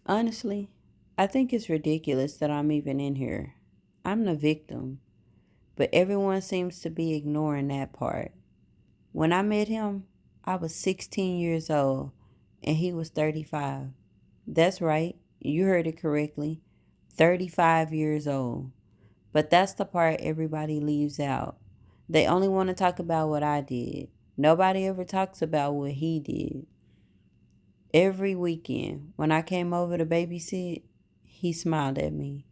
Honestly, I think it's ridiculous that I'm even in here. I'm the victim, but everyone seems to be ignoring that part. When I met him, I was 16 years old and he was 35. That's right, you heard it correctly. 35 years old. But that's the part everybody leaves out. They only want to talk about what I did. Nobody ever talks about what he did. Every weekend, when I came over to babysit, he smiled at me.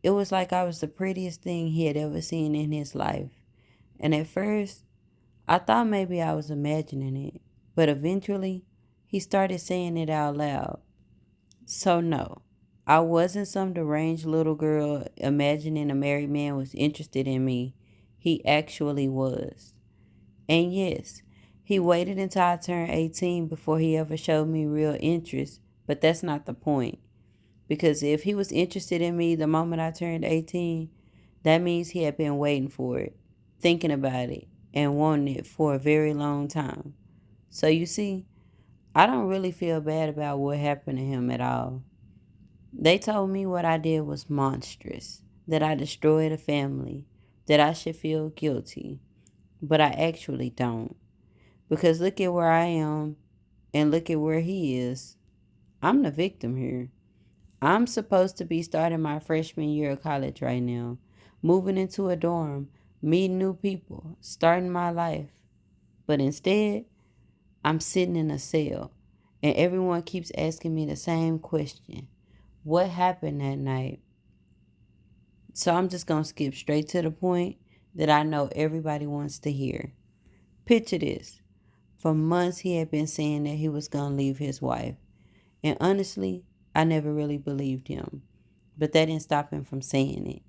It was like I was the prettiest thing he had ever seen in his life. And at first, I thought maybe I was imagining it. But eventually, he started saying it out loud. So, no, I wasn't some deranged little girl imagining a married man was interested in me. He actually was. And yes, he waited until I turned 18 before he ever showed me real interest. But that's not the point. Because if he was interested in me the moment I turned 18, that means he had been waiting for it, thinking about it, and wanting it for a very long time. So you see, I don't really feel bad about what happened to him at all. They told me what I did was monstrous, that I destroyed a family, that I should feel guilty. But I actually don't. Because look at where I am and look at where he is. I'm the victim here. I'm supposed to be starting my freshman year of college right now, moving into a dorm, meeting new people, starting my life. But instead, I'm sitting in a cell, and everyone keeps asking me the same question: what happened that night? So I'm just going to skip straight to the point that I know everybody wants to hear. Picture this. For months, he had been saying that he was going to leave his wife. And honestly, I never really believed him. But that didn't stop him from saying it.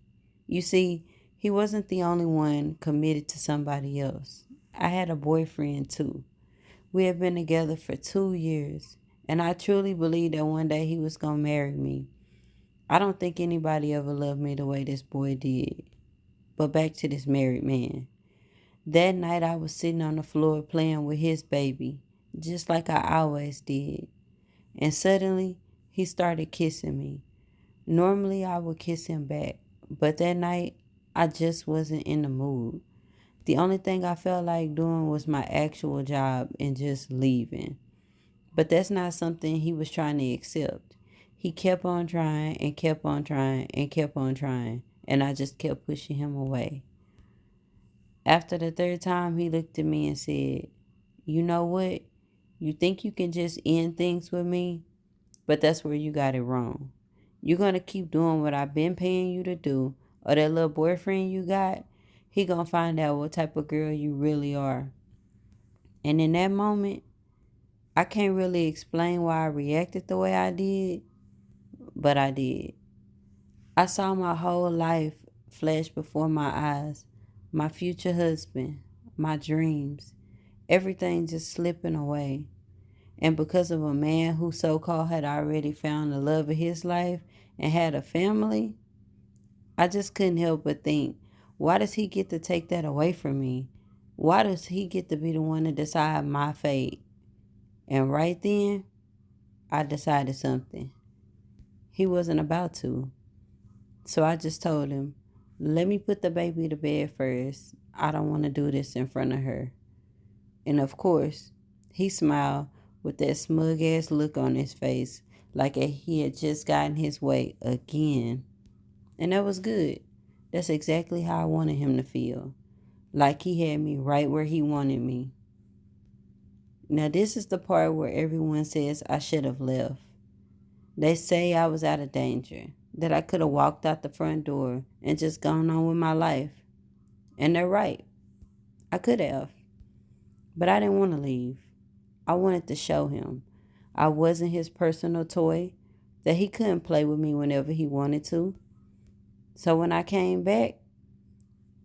You see, he wasn't the only one committed to somebody else. I had a boyfriend too. We had been together for 2 years, and I truly believed that one day he was going to marry me. I don't think anybody ever loved me the way this boy did. But back to this married man. That night I was sitting on the floor playing with his baby, just like I always did. And suddenly, he started kissing me. Normally, I would kiss him back, but that night, I just wasn't in the mood. The only thing I felt like doing was my actual job and just leaving. But that's not something he was trying to accept. He kept on trying and kept on trying and kept on trying, and I just kept pushing him away. After the third time, he looked at me and said, "You know what? You think you can just end things with me, but that's where you got it wrong. You're going to keep doing what I've been paying you to do, or that little boyfriend you got, he going to find out what type of girl you really are." And in that moment, I can't really explain why I reacted the way I did, but I did. I saw my whole life flash before my eyes, my future husband, my dreams, everything just slipping away. And because of a man who so called had already found the love of his life and had a family, I just couldn't help but think, why does he get to take that away from me? Why does he get to be the one to decide my fate? And right then, I decided something. He wasn't about to. So I just told him, let me put the baby to bed first. I don't want to do this in front of her. And of course, he smiled with that smug ass look on his face, like he had just gotten his way again. And that was good. That's exactly how I wanted him to feel. Like he had me right where he wanted me. Now, this is the part where everyone says I should have left. They say I was out of danger, that I could have walked out the front door and just gone on with my life. And they're right. I could have. But I didn't want to leave. I wanted to show him I wasn't his personal toy, that he couldn't play with me whenever he wanted to. So when I came back,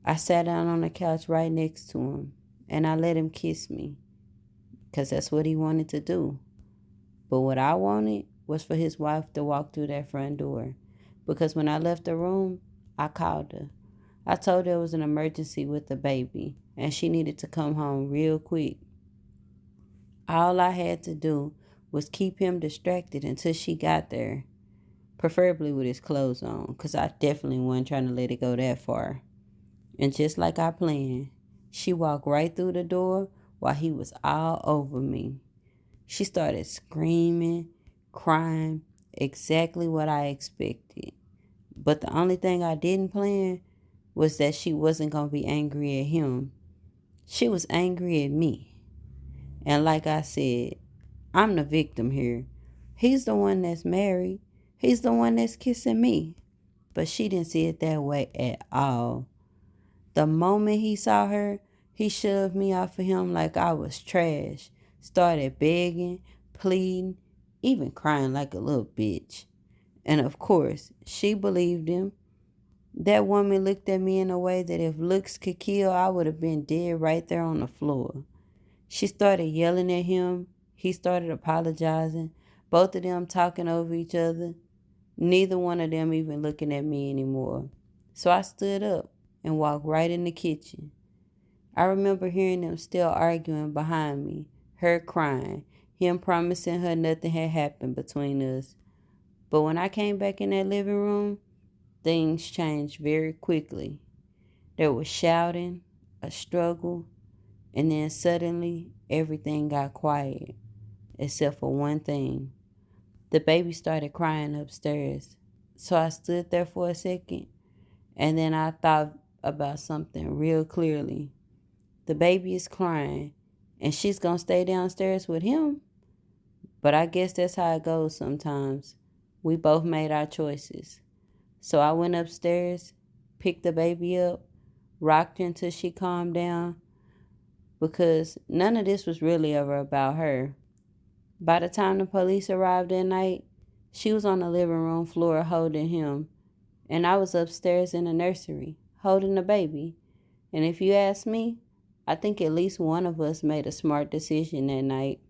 I sat down on the couch right next to him and I let him kiss me because that's what he wanted to do. But what I wanted was for his wife to walk through that front door, because when I left the room, I called her. I told her it was an emergency with the baby and she needed to come home real quick. All I had to do was keep him distracted until she got there, preferably with his clothes on, because I definitely wasn't trying to let it go that far. And just like I planned, she walked right through the door while he was all over me. She started screaming, crying, exactly what I expected. But the only thing I didn't plan was that she wasn't going to be angry at him. She was angry at me. And like I said, I'm the victim here. He's the one that's married. He's the one that's kissing me. But she didn't see it that way at all. The moment he saw her, he shoved me off of him like I was trash. Started begging, pleading, even crying like a little bitch. And of course, she believed him. That woman looked at me in a way that if looks could kill, I would have been dead right there on the floor. She started yelling at him. He started apologizing. Both of them talking over each other. Neither one of them even looking at me anymore. So I stood up and walked right in the kitchen. I remember hearing them still arguing behind me, her crying, him promising her nothing had happened between us. But when I came back in that living room, things changed very quickly. There was shouting, a struggle, and then suddenly everything got quiet, except for one thing. The baby started crying upstairs. So I stood there for a second, and then I thought about something real clearly. The baby is crying, and she's going to stay downstairs with him? But I guess that's how it goes sometimes. We both made our choices. So I went upstairs, picked the baby up, rocked her until she calmed down, because none of this was really ever about her. By the time the police arrived that night, she was on the living room floor holding him, and I was upstairs in the nursery holding the baby. And if you ask me, I think at least one of us made a smart decision that night.